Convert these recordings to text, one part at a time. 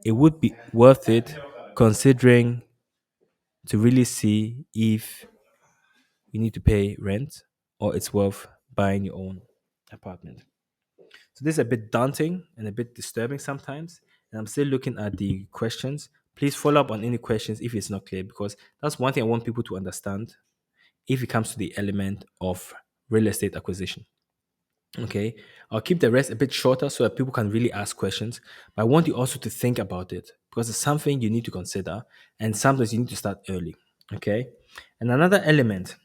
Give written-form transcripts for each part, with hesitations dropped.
it would be worth it considering to really see if you need to pay rent or it's worth buying your own apartment. So this is a bit daunting and a bit disturbing sometimes. And I'm still looking at the questions. Please follow up on any questions if it's not clear, because that's one thing I want people to understand if it comes to the element of real estate acquisition. Okay. I'll keep the rest a bit shorter so that people can really ask questions. But I want you also to think about it because it's something you need to consider. And sometimes you need to start early. Okay. And another element,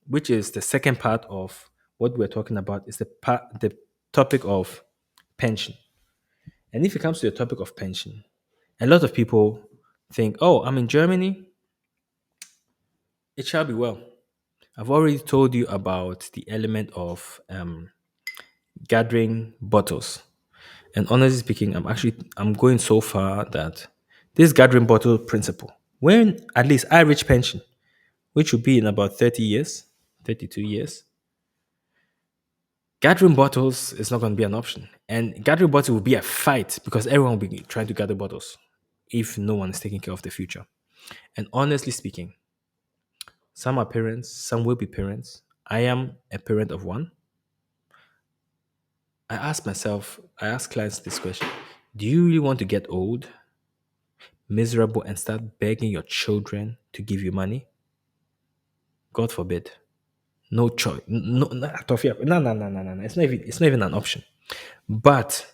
which is the second part of what we're talking about, is the topic of pension. And if it comes to the topic of pension, a lot of people think, oh, I'm in Germany, it shall be well. I've already told you about the element of gathering bottles. And honestly speaking, I'm going so far that this gathering bottle principle, when at least I reach pension, which will be in about 30 years, 32 years, gathering bottles is not going to be an option. And gathering bottles will be a fight because everyone will be trying to gather bottles if no one is taking care of the future. And honestly speaking, some are parents, some will be parents. I am a parent of one. I ask clients this question: do you really want to get old, miserable, and start begging your children to give you money? God forbid. No choice. No, no, no, no, no, no, no. It's not even an option. But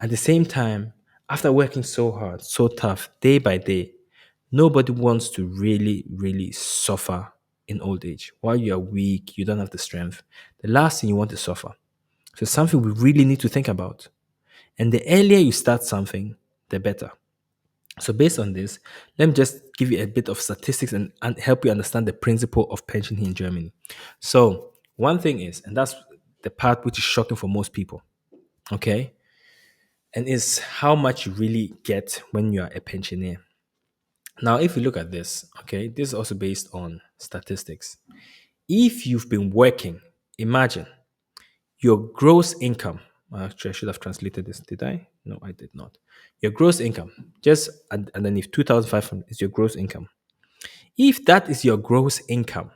at the same time, after working so hard, so tough, day by day, nobody wants to really, really suffer in old age. While you are weak, you don't have the strength. The last thing you want to suffer. So it's something we really need to think about. And the earlier you start something, the better. So based on this, let me just give you a bit of statistics and help you understand the principle of pension here in Germany. So one thing is, and that's the part which is shocking for most people, okay? And is how much you really get when you are a pensioner. Now, if you look at this, okay, this is also based on statistics. If you've been working, imagine your gross income. Actually, I should have translated this. Did I? No, I did not. Your gross income, just underneath 2,500 is your gross income. If that is your gross income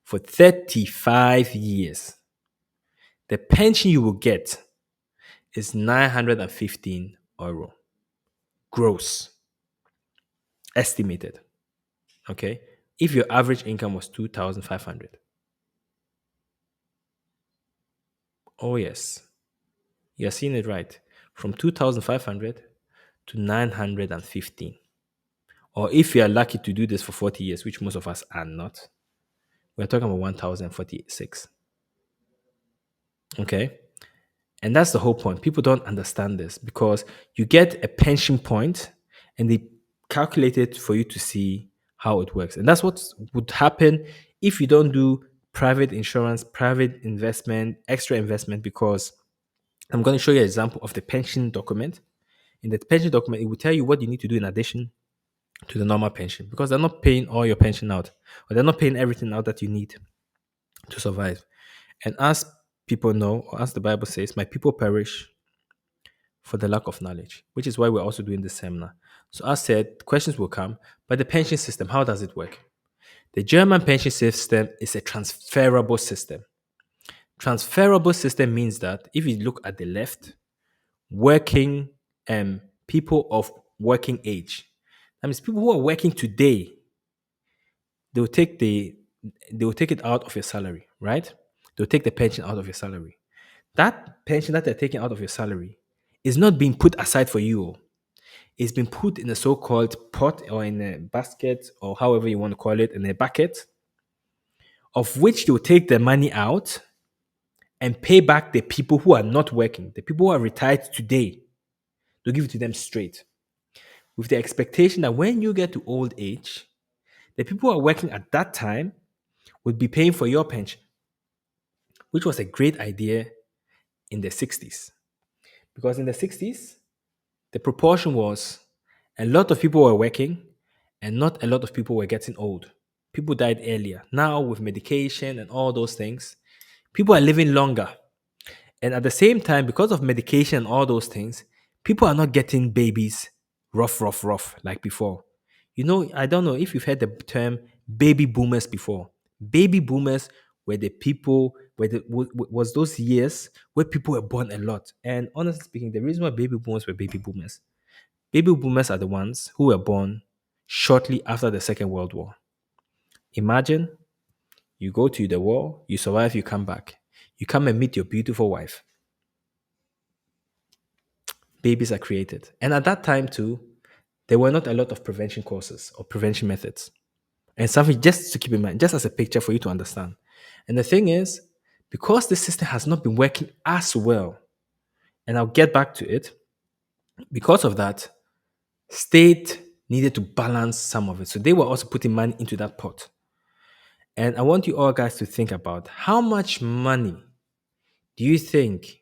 for 35 years, the pension you will get is 915 euro gross, estimated. Okay. If your average income was 2,500. Oh, yes. You're seeing it right. From 2,500 to 915. Or if you are lucky to do this for 40 years, which most of us are not, we're talking about 1,046. Okay. And that's the whole point. People don't understand this because you get a pension point and they calculate it for you to see how it works. And that's what would happen if you don't do private insurance, private investment, extra investment, because I'm going to show you an example of the pension document. In the pension document, it will tell you what you need to do in addition to the normal pension because they're not paying all your pension out or they're not paying everything out that you need to survive. And as people know, or as the Bible says, my people perish for the lack of knowledge, which is why we're also doing this seminar. So, as said, questions will come, but the pension system, how does it work? The German pension system is a transferable system. Transferable system means that if you look at the left, working people of working age, that means people who are working today, they will take the they will take it out of your salary, right? They'll take the pension out of your salary. That pension that they're taking out of your salary is not being put aside for you. It's been put in a so-called pot or in a basket or however you want to call it, in a bucket, of which they'll take the money out and pay back the people who are not working, the people who are retired today. They'll give it to them straight with the expectation that when you get to old age, the people who are working at that time would be paying for your pension, which was a great idea in the 60s. Because in the 60s, the proportion was a lot of people were working and not a lot of people were getting old. People died earlier. Now, with medication and all those things, people are living longer. And at the same time, because of medication and all those things, People are not getting babies rough like before. I don't know if you've heard the term baby boomers before. Baby boomers were the people where was those years where people were born a lot. And honestly speaking, the reason why baby boomers were baby boomers are the ones who were born shortly after the Second World War. Imagine you go to the war, you survive, you come back. You come and meet your beautiful wife. Babies are created. And at that time, too, there were not a lot of prevention courses or prevention methods. And something just to keep in mind, just as a picture for you to understand. And the thing is, because the system has not been working as well, and I'll get back to it, because of that, state needed to balance some of it. So they were also putting money into that pot. And I want you all guys to think about how much money do you think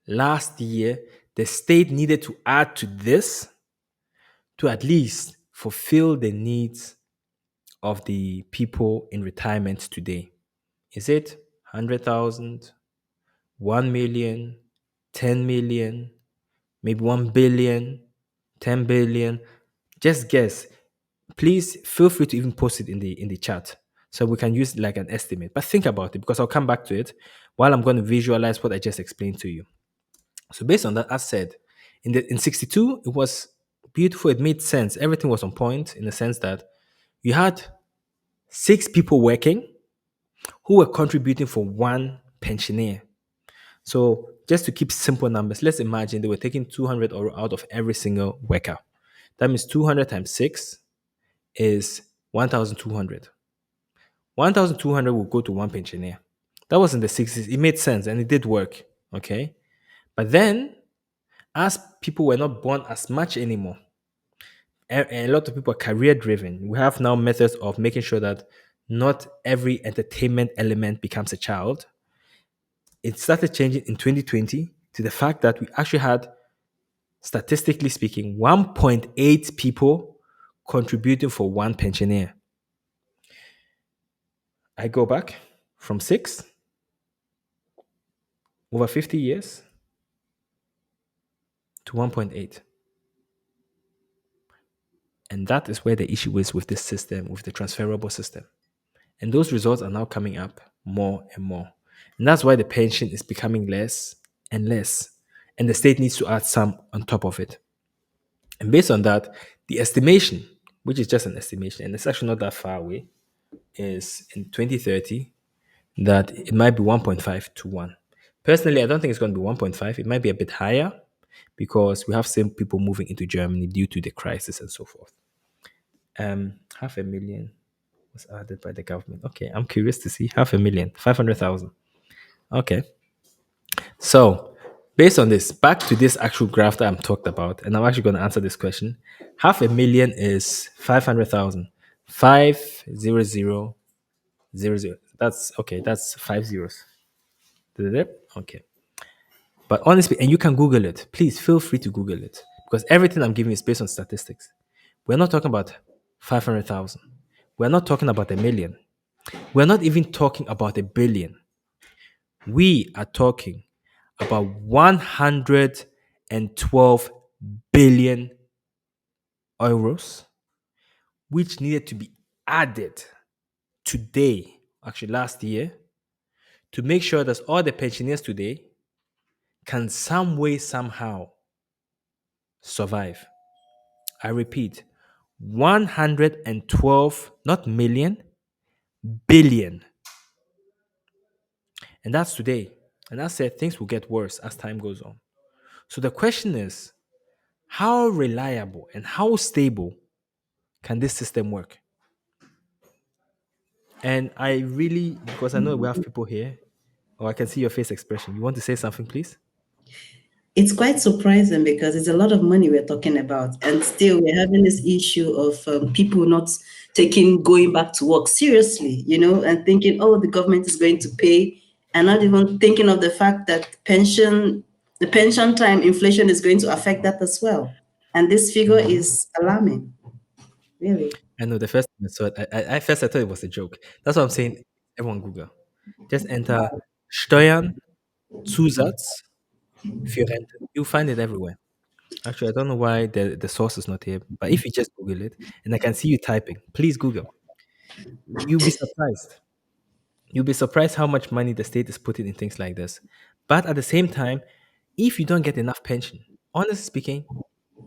last year the state needed to add to this to at least fulfill the needs of the people in retirement today? Is it 100,000, 1 million, 10 million, maybe 1 billion, 10 billion? Just guess. Please feel free to even post it in the chat so we can use like an estimate. But think about it because I'll come back to it while I'm going to visualize what I just explained to you. So based on that, as said, in 62, it was beautiful. It made sense. Everything was on point in the sense that you had six people working who were contributing for one pensioner. So just to keep simple numbers, let's imagine they were taking 200 euro out of every single worker. That means 200 times 6 is 1,200. 1,200 will go to one pensioner. That was in the 60s. It made sense and it did work. Okay. But then, as people were not born as much anymore, a lot of people are career driven. We have now methods of making sure that not every entertainment element becomes a child. It started changing in 2020 to the fact that we actually had, statistically speaking, 1.8 people contributing for one pensioner. I go back from six, over 50 years, to 1.8. And that is where the issue is with this system, with the transferable system. And those results are now coming up more and more. And that's why the pension is becoming less and less. And the state needs to add some on top of it. And based on that, the estimation, which is just an estimation, and it's actually not that far away, is in 2030 that it might be 1.5 to 1. Personally, I don't think it's going to be 1.5. It might be a bit higher because we have some people moving into Germany due to the crisis and so forth. 500,000 was added by the government. Okay, I'm curious to see 500,000, 500,000. Okay, so based on this, back to this actual graph that I'm talked about, and I'm actually going to answer this question. 500,000 is 500,000. 500,000. That's okay. That's five zeros. Did it? Okay. But honestly, and you can Google it. Please feel free to Google it because everything I'm giving is based on statistics. We're not talking about 500,000. We're not talking about a million. We're not even talking about a billion. We are talking about 112 billion euros, which needed to be added today, actually last year, to make sure that all the pensioners today can some way, somehow survive. I repeat, 112, not million, billion. And that's today. And I said things will get worse as time goes on. So the question is, how reliable and how stable can this system work? And I really, because I know we have people here, or I can see your face expression. You want to say something, please? It's quite surprising because it's a lot of money we're talking about, and still we're having this issue of people not taking going back to work seriously, and thinking, oh, the government is going to pay, and not even thinking of the fact that the pension time inflation is going to affect that as well. And this figure Mhm. is alarming, really. I know the first time I saw it, I first I thought it was a joke. That's what I'm saying. Everyone Google. Just enter Steuern, Zusatz für Rente. You'll find it everywhere. Actually, I don't know why the source is not here, but if you just Google it and I can see you typing, please Google. You'll be surprised. You'll be surprised how much money the state is putting in things like this. But at the same time, if you don't get enough pension, honestly speaking,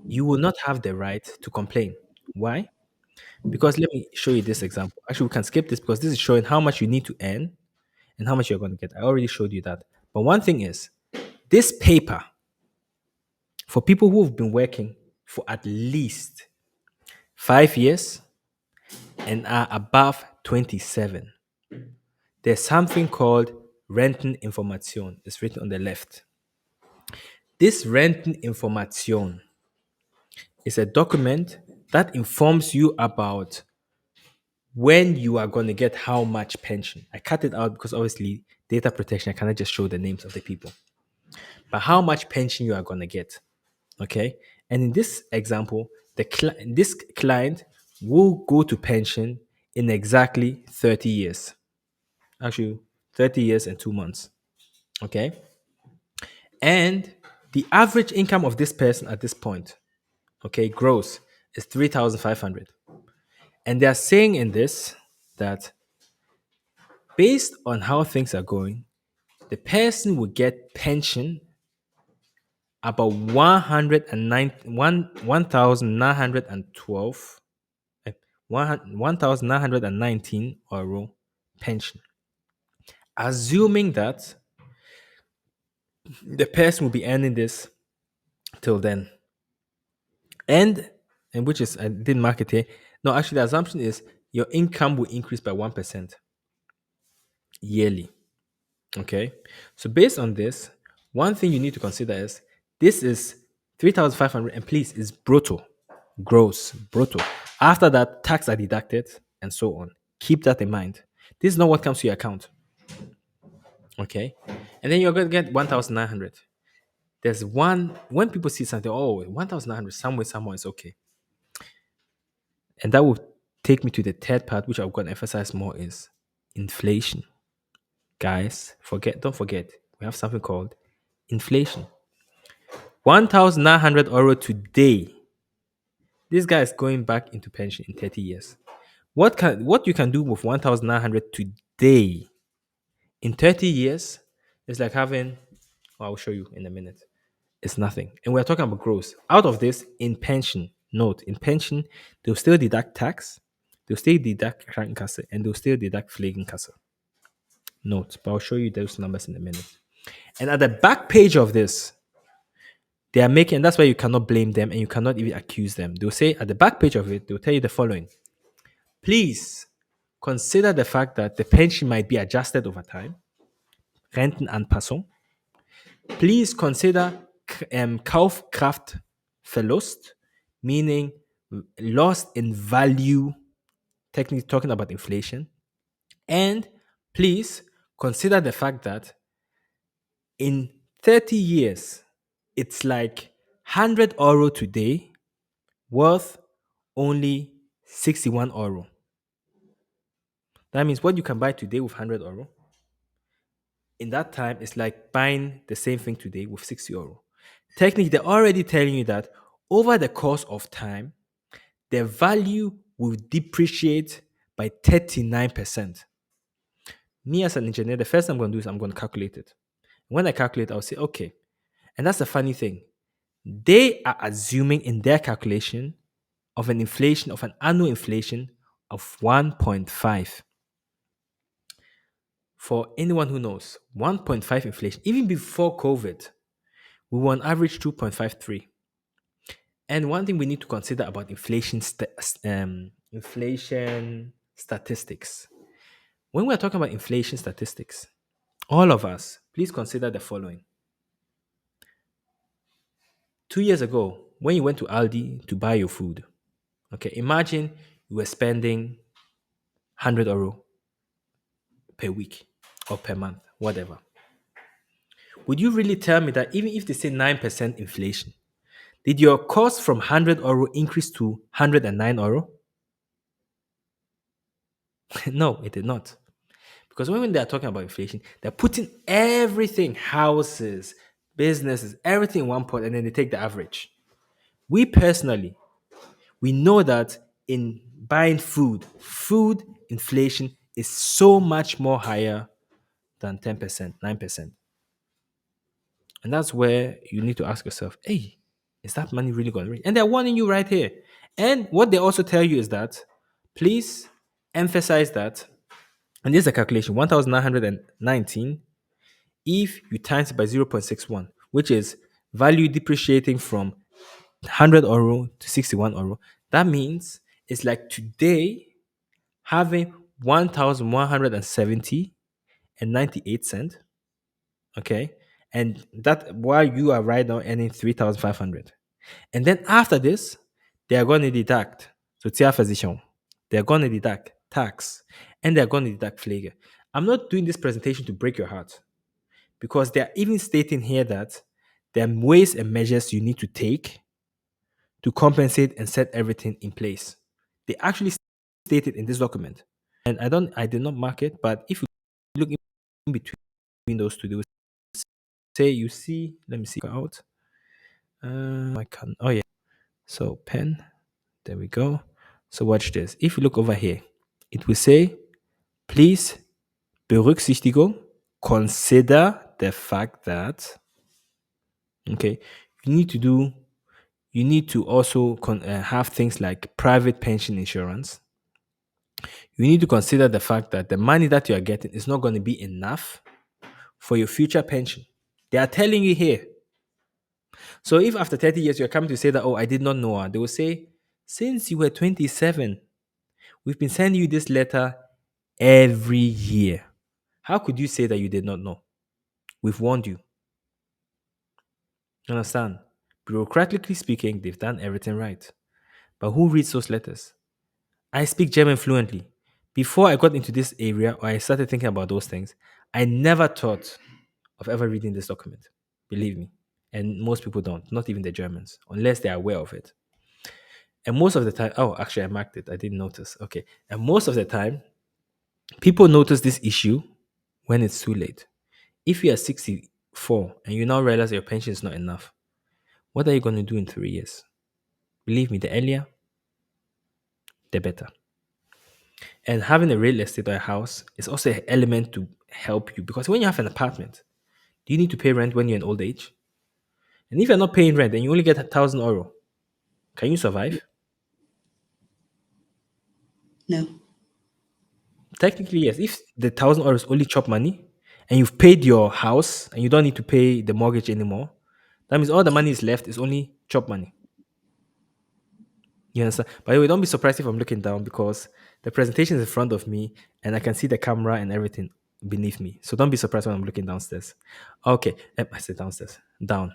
you will not have the right to complain. Why? Because let me show you this example. Actually, we can skip this because this is showing how much you need to earn and how much you're going to get. I already showed you that. But one thing is, this paper, for people who have been working for at least 5 years and are above 27, there's something called Renten Information. It's written on the left. This Renten Information is a document that informs you about when you are going to get how much pension. I cut it out because obviously data protection, I cannot just show the names of the people, but how much pension you are going to get. Okay. And in this example, this client will go to pension in exactly 30 years. Actually, 30 years and 2 months. Okay. And the average income of this person at this point, okay, gross, is 3,500. And they are saying in this that based on how things are going, the person will get pension about 109 1,912 1,919 euro pension, assuming that the person will be earning this till then. And which is, I didn't mark it here. No, actually, the assumption is your income will increase by 1% yearly. Okay. So based on this, one thing you need to consider is this is 3,500, and please is brutto, gross, brutto. After that, tax are deducted and so on. Keep that in mind. This is not what comes to your account. Okay. And then you're going to get 1,900. There's one, when people see something, oh, 1,900, somewhere, somewhere is okay. And that will take me to the third part, which I'm going to emphasize more is inflation. Guys, don't forget, we have something called inflation. 1,900 euro today. This guy is going back into pension in 30 years. What you can do with 1,900 today in 30 years is like having, I'll show you in a minute. It's nothing. And we're talking about gross. Out of this, in pension, note, in pension, they'll still deduct tax, they'll still deduct Krankenkasse, and they'll still deduct Pflegenkasse. Note, but I'll show you those numbers in a minute. And at the back page of this, they are making, and that's why you cannot blame them and you cannot even accuse them. They'll say at the back page of it, they'll tell you the following. Please consider the fact that the pension might be adjusted over time, Rentenanpassung. Please consider Kaufkraftverlust, meaning loss in value, technically talking about inflation. And please consider the fact that in 30 years, it's like 100 euro today worth only 61 euro. That means what you can buy today with 100 euro, in that time, it's like buying the same thing today with 60 euro. Technically, they're already telling you that over the course of time, their value will depreciate by 39%. Me as an engineer, the first thing I'm going to do is I'm going to calculate it. When I calculate, I'll say, okay. And that's the funny thing. They are assuming in their calculation of an annual inflation of 1.5. For anyone who knows, 1.5 inflation, even before COVID, we were on average 2.53. And one thing we need to consider about inflation statistics. When we're talking about inflation statistics, all of us, please consider the following. 2 years ago, when you went to Aldi to buy your food, okay, imagine you were spending 100 euro per week or per month, whatever. Would you really tell me that even if they say 9% inflation, did your cost from 100 euro increase to 109 euro? No, it did not. Because when they are talking about inflation, they're putting everything, houses, businesses, everything in one pot, and then they take the average. We personally, we know that in buying food, food inflation is so much more higher than 10%, 9%. And that's where you need to ask yourself, hey, is that money really going to reach? And they're warning you right here. And what they also tell you is that please emphasize that, and this is a calculation 1,919 if you times it by 0.61, which is value depreciating from 100 euro to 61 euro. That means it's like today having 1,170 and 98 cent. Okay. And that while you are right now earning 3,500. And then after this, they are going to deduct Sozialversicherung. They're going to deduct tax and they're going to deduct Pflege. I'm not doing this presentation to break your heart because they're even stating here that there are ways and measures you need to take to compensate and set everything in place. They actually stated in this document. And I did not mark it, but if you look in between those two, they will say you see, let me see out. I can oh yeah. So pen, there we go. So watch this. If you look over here, it will say, please Berücksichtigung, consider the fact that okay, you need to do you need to also have things like private pension insurance. You need to consider the fact that the money that you are getting is not going to be enough for your future pension. They are telling you here. So if after 30 years you're coming to say that, oh, I did not know, they will say, since you were 27, we've been sending you this letter every year. How could you say that you did not know? We've warned you. You understand? Bureaucratically speaking, they've done everything right. But who reads those letters? I speak German fluently. Before I got into this area or I started thinking about those things, I never thought of ever reading this document. Believe me. And most people don't, not even the Germans, unless they're aware of it. And most of the time, oh, actually, I marked it. I didn't notice. Okay. And most of the time, people notice this issue when it's too late. If you are 64 and you now realize your pension is not enough, what are you going to do in 3 years? Believe me, the earlier, the better. And having a real estate or a house is also an element to help you because when you have an apartment, do you need to pay rent when you're in old age? And if you're not paying rent and you only get 1,000 euro, can you survive? No. Technically, yes. If the 1,000 euro is only chop money and you've paid your house and you don't need to pay the mortgage anymore, that means all the money is left is only chop money. You understand? By the way, don't be surprised if I'm looking down because the presentation is in front of me and I can see the camera and everything beneath me. So don't be surprised when I'm looking downstairs. Okay, I said downstairs, down.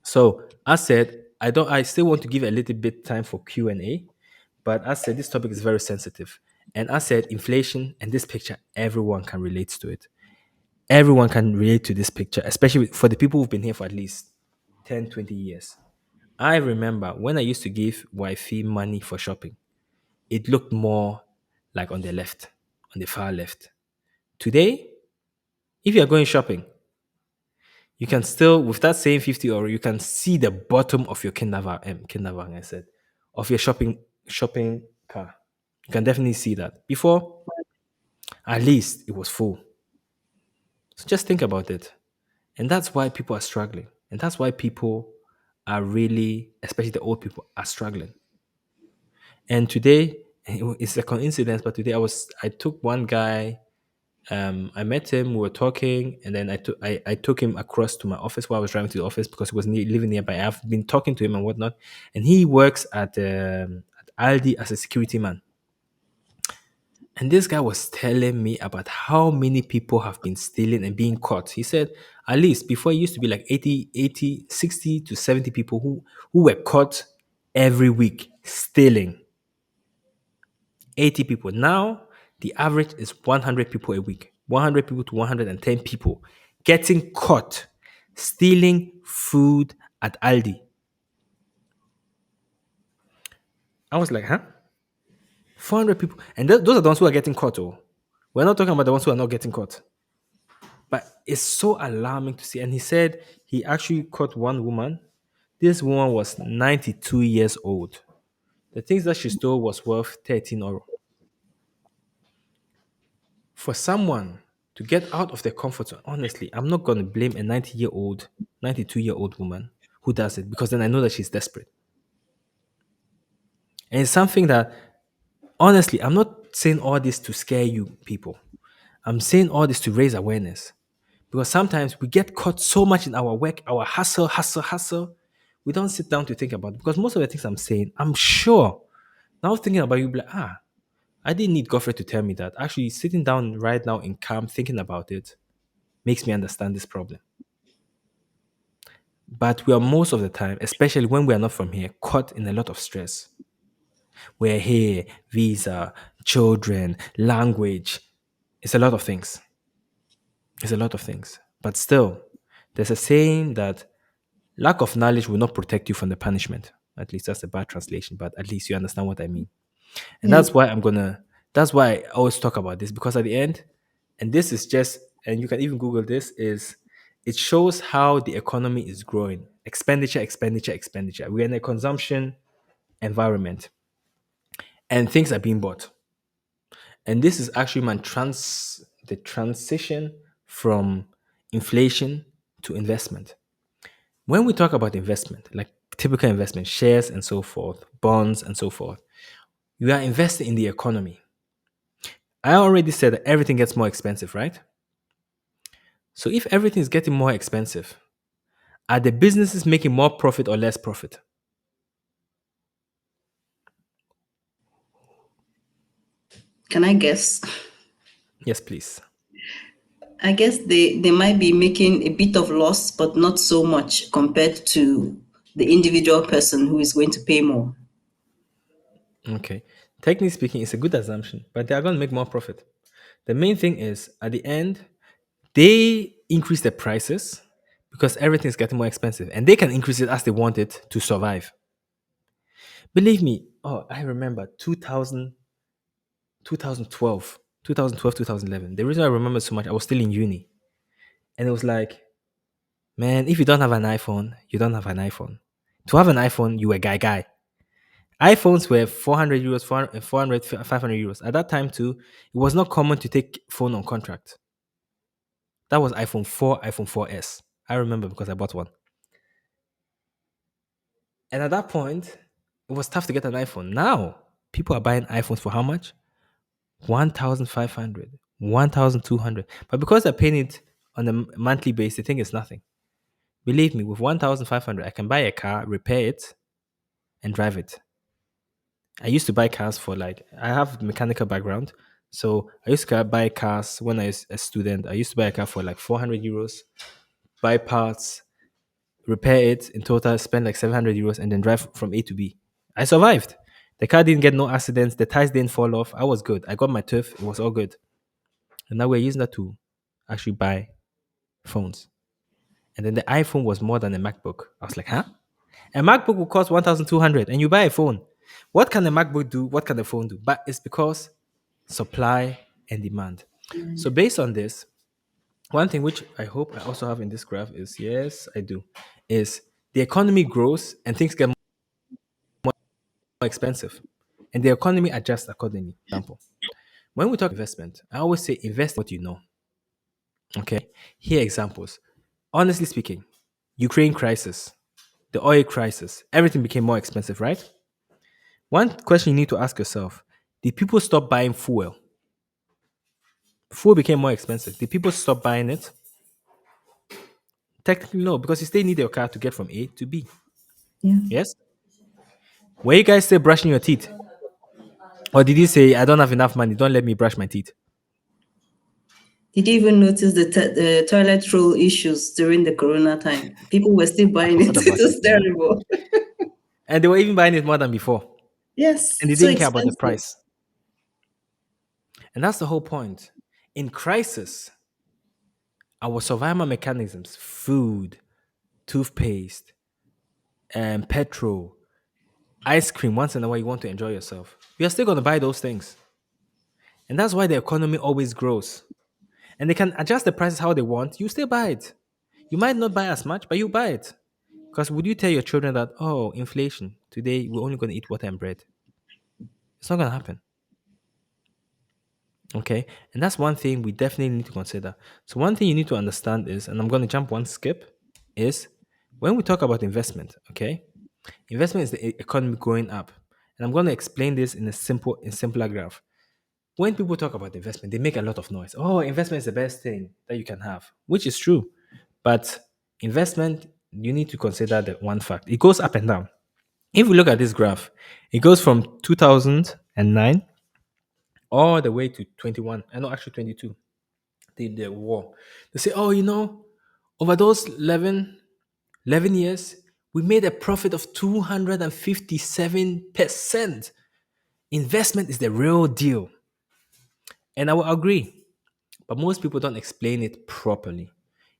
So as said, I still want to give a little bit time for Q&A, but as said, this topic is very sensitive. And as said, inflation and this picture, everyone can relate to it. Everyone can relate to this picture, especially for the people who've been here for at least 10, 20 years. I remember when I used to give wifey money for shopping, it looked more like on the left, on the far left. Today, if you're going shopping, you can still, with that same 50 euro, you can see the bottom of your Kinderwagen, I said, of your shopping car. You can definitely see that. Before, at least it was full. So just think about it. And that's why people are struggling. And that's why people are really, especially the old people, are struggling. And today, it's a coincidence, but today I took one guy, I met him, we were talking, and then I took him across to my office while I was driving to the office because he was living nearby. I've been talking to him and whatnot, and he works at Aldi as a security man. And this guy was telling me about how many people have been stealing and being caught. He said, at least before it used to be like 80, 60 to 70 people who were caught every week stealing. 80 people. Now, the average is 100 people a week. 100 people to 110 people getting caught stealing food at Aldi. I was like, huh? 400 people. And those are the ones who are getting caught. Oh, we're not talking about the ones who are not getting caught. But it's so alarming to see. And he said he actually caught one woman. This woman was 92 years old. The things that she stole was worth 13 euro. For someone to get out of their comfort zone, honestly, I'm not going to blame a 90-year-old, 92-year-old woman who does it, because then I know that she's desperate. And it's something that, honestly, I'm not saying all this to scare you people. I'm saying all this to raise awareness, because sometimes we get caught so much in our work, our hustle, hustle, hustle. We don't sit down to think about it, because most of the things I'm saying, I'm sure now thinking about you, be like, I didn't need Godfred to tell me that. Actually, sitting down right now in calm, thinking about it, makes me understand this problem. But we are most of the time, especially when we are not from here, caught in a lot of stress. We're here, visa, children, language. It's a lot of things. It's a lot of things. But still, there's a saying that lack of knowledge will not protect you from the punishment. At least that's a bad translation, but at least you understand what I mean. And Yeah. that's why I always talk about this, because at the end, and this is just, and you can even Google this, is it shows how the economy is growing. Expenditure, expenditure, expenditure. We're in a consumption environment and things are being bought. And this is actually the transition from inflation to investment. When we talk about investment, like typical investment, shares and so forth, bonds and so forth, you are investing in the economy. I already said that everything gets more expensive, right? So if everything is getting more expensive, are the businesses making more profit or less profit? Can I guess? Yes, please. I guess they might be making a bit of loss, but not so much compared to the individual person who is going to pay more. Okay. Technically speaking, it's a good assumption, but they are going to make more profit. The main thing is at the end, they increase the prices because everything is getting more expensive and they can increase it as they want it to survive. Believe me, oh, I remember 2012, 2011. The reason I remember so much, I was still in uni. And it was like, man, if you don't have an iPhone, you don't have an iPhone. To have an iPhone, you a guy. iPhones were 400 euros, 400, 500 euros. At that time, too, it was not common to take phone on contract. That was iPhone 4, iPhone 4S. I remember because I bought one. And at that point, it was tough to get an iPhone. Now, people are buying iPhones for how much? 1,500, 1,200. But because they're paying it on a monthly basis, they think it's nothing. Believe me, with 1,500, I can buy a car, repair it, and drive it. I used to buy cars for like, I have mechanical background. So I used to buy cars when I was a student. I used to buy a car for like 400 euros, buy parts, repair it in total, spend like 700 euros, and then drive from A to B. I survived. The car didn't get no accidents. The tires didn't fall off. I was good. I got my turf. It was all good. And now we're using that to actually buy phones. And then the iPhone was more than a MacBook. I was like, huh? A MacBook will cost 1,200 and you buy a phone. What can a MacBook do? What can the phone do? But it's because supply and demand. So based on this, one thing which I hope I also have in this graph is, yes, I do, is the economy grows and things get more expensive. And the economy adjusts accordingly. Example. When we talk investment, I always say invest what you know. Okay. Here are examples. Honestly speaking, Ukraine crisis, the oil crisis, everything became more expensive, right? One question you need to ask yourself: did people stop buying fuel? Fuel became more expensive. Did people stop buying it? Technically, no, because you still need your car to get from A to B. Yeah. Yes? Were you guys still brushing your teeth? Or did you say, I don't have enough money, don't let me brush my teeth? Did you even notice the toilet roll issues during the Corona time? People were still I buying it. forgot It about it, was man. terrible. And they were even buying it more than before. Yes, And they so didn't care about the expensive. price. And that's the whole point. In crisis, our survival mechanisms, food, toothpaste, and petrol, ice cream, once in a while you want to enjoy yourself. You're still going to buy those things. And that's why the economy always grows. And they can adjust the prices how they want. You still buy it. You might not buy as much, but you buy it. Because would you tell your children that, oh, inflation, today we're only going to eat water and bread? It's not going to happen. Okay. And that's one thing we definitely need to consider. So, one thing you need to understand is, and I'm going to jump one skip, is when we talk about investment, okay, investment is the economy going up. And I'm going to explain this in simpler graph. When people talk about investment, they make a lot of noise. Oh, investment is the best thing that you can have, which is true. But investment, you need to consider the one fact. It goes up and down. If we look at this graph, it goes from 2009 all the way to 21. I know, actually 22, the war. They say, oh, over those 11 years, we made a profit of 257%. Investment is the real deal. And I will agree, but most people don't explain it properly.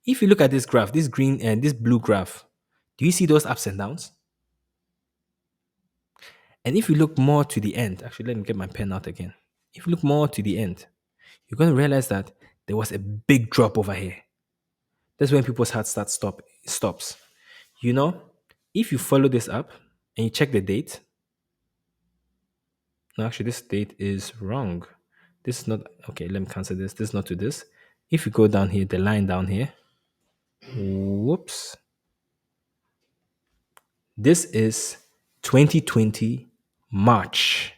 If you look at this graph, this green and this blue graph, do you see those ups and downs? And if you look more to the end, actually, let me get my pen out again. If you look more to the end, you're going to realize that there was a big drop over here. That's when people's heart stops. You know, if you follow this up and you check the date, no, actually, this date is wrong. This is not okay. Let me cancel this. This is not to this. If you go down here, the line down here, whoops, this is 2020 March.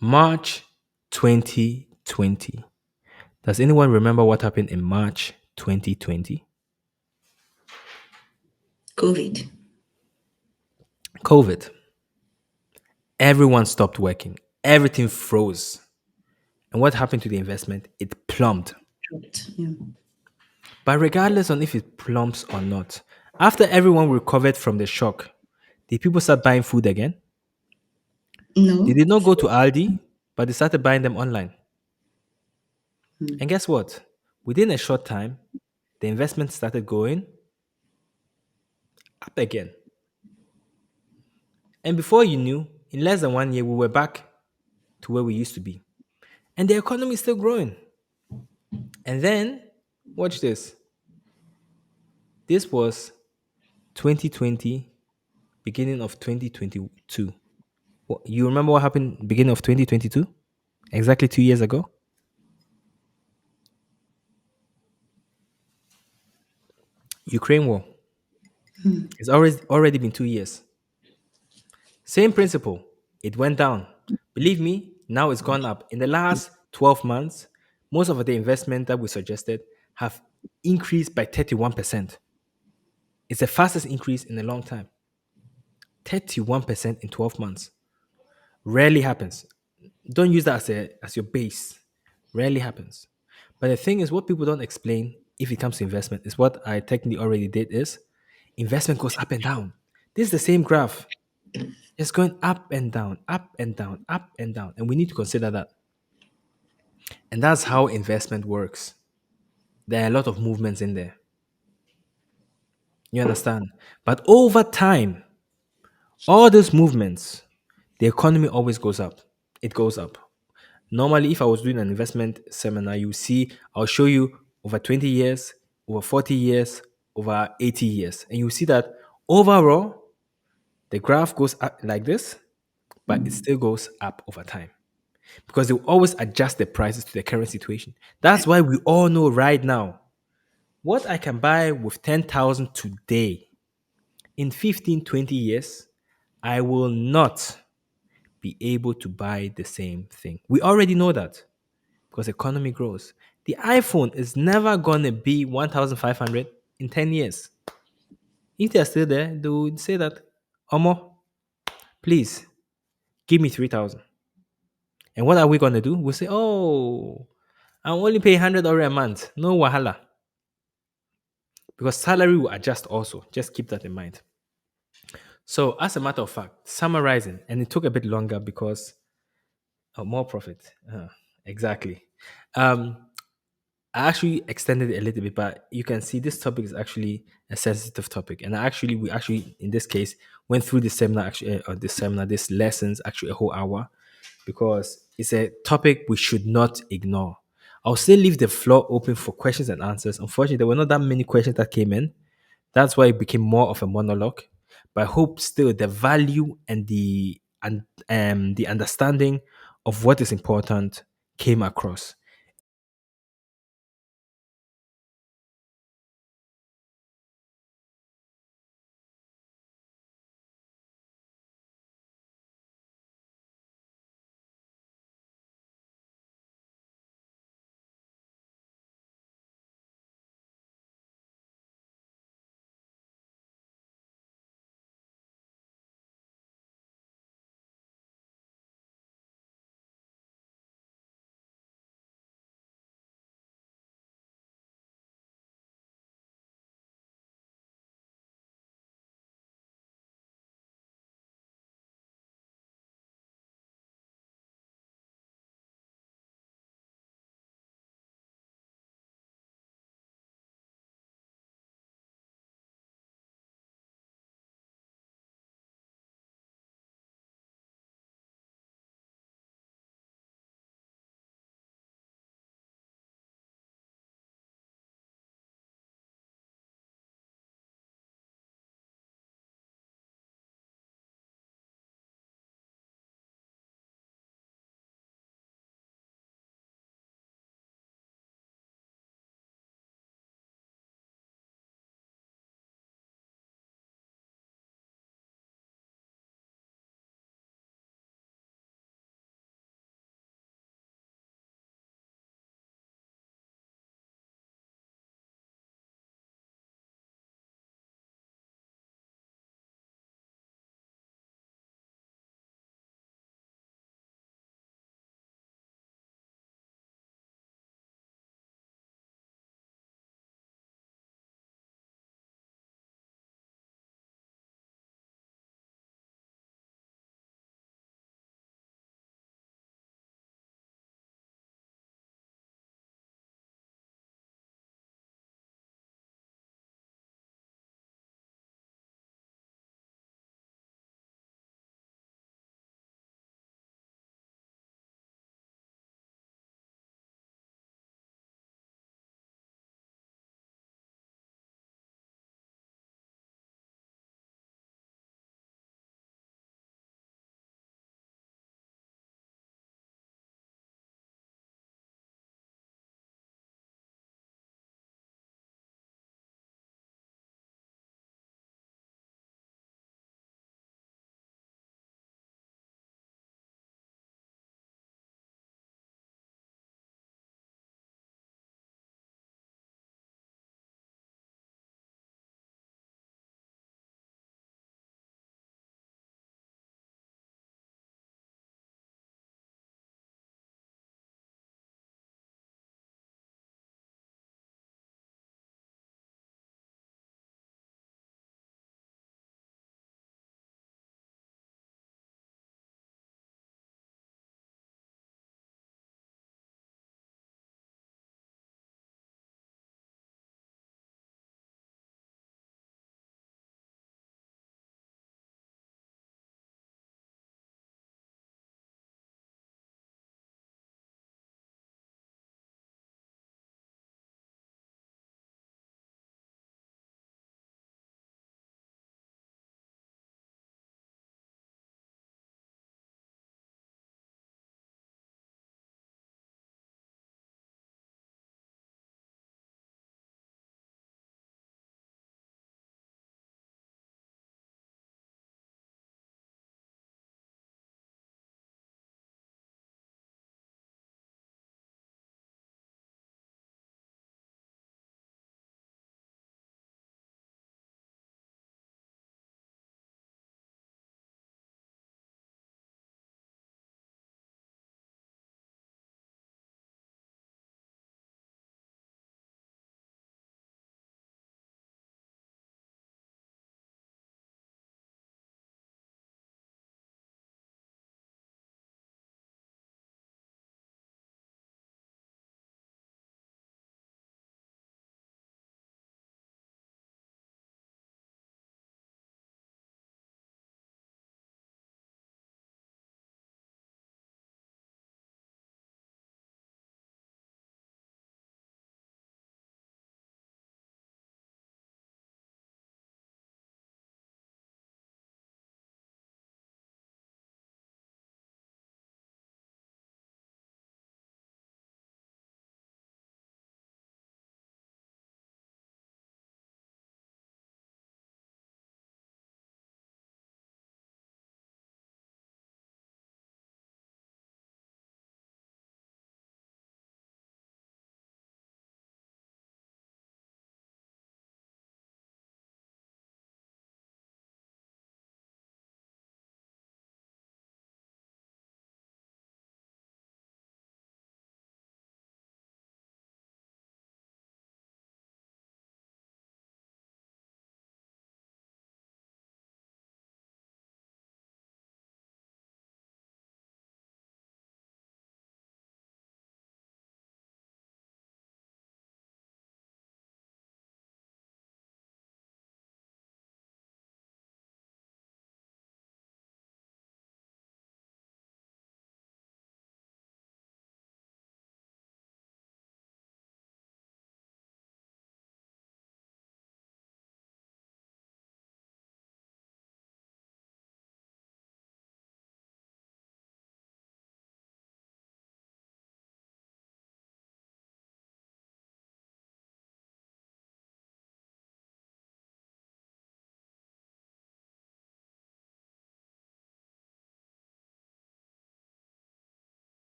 March 2020. Does anyone remember what happened in March 2020? COVID. COVID. Everyone stopped working. Everything froze. And what happened to the investment? It plumbed. Dropped. Yeah. But regardless on if it plumps or not, after everyone recovered from the shock, did people start buying food again? They No. did not go to Aldi, but they started buying them online. Mm. And guess what? Within a short time, the investment started going up again. And before you knew, in less than 1 year, we were back to where we used to be. And the economy is still growing. And then, watch this. This was 2020, beginning of 2022. You remember what happened beginning of 2022? Exactly 2 years ago? Ukraine war. It's already been 2 years. Same principle. It went down. Believe me, now it's gone up. In the last 12 months, most of the investment that we suggested have increased by 31%. It's the fastest increase in a long time. 31% in 12 months. Rarely happens. Don't use that as your base. Rarely happens. But the thing is, what people don't explain if it comes to investment is what I technically already did is investment goes up and down. This is the same graph. It's going up and down, up and down, up and down. And we need to consider that. And that's how investment works. There are a lot of movements in there. You understand? But over time, all those movements, the economy always goes up. It goes up. Normally, if I was doing an investment seminar, you see, I'll show you over 20 years, over 40 years, over 80 years. And you see that overall, the graph goes up like this, but it still goes up over time because they will always adjust the prices to the current situation. That's why we all know right now what I can buy with 10,000 today in 15, 20 years, I will not be able to buy the same thing. We already know that because economy grows. The iPhone is never going to be 1,500 in 10 years. If they're still there, they would say that, Omo, please give me 3,000. And what are we going to do? We'll say, oh, I'm only paying $100 a month. No wahala. Because salary will adjust also. Just keep that in mind. So, as a matter of fact, summarizing, and it took a bit longer because more profit. Exactly. Um, I actually extended it a little bit, but you can see this topic is actually a sensitive topic, and we actually in this case went through this seminar this lessons actually a whole hour because it's a topic we should not ignore. I'll still leave the floor open for questions and answers. Unfortunately, there were not that many questions that came in, That's why it became more of a monologue. But I hope still the value and the understanding of what is important came across.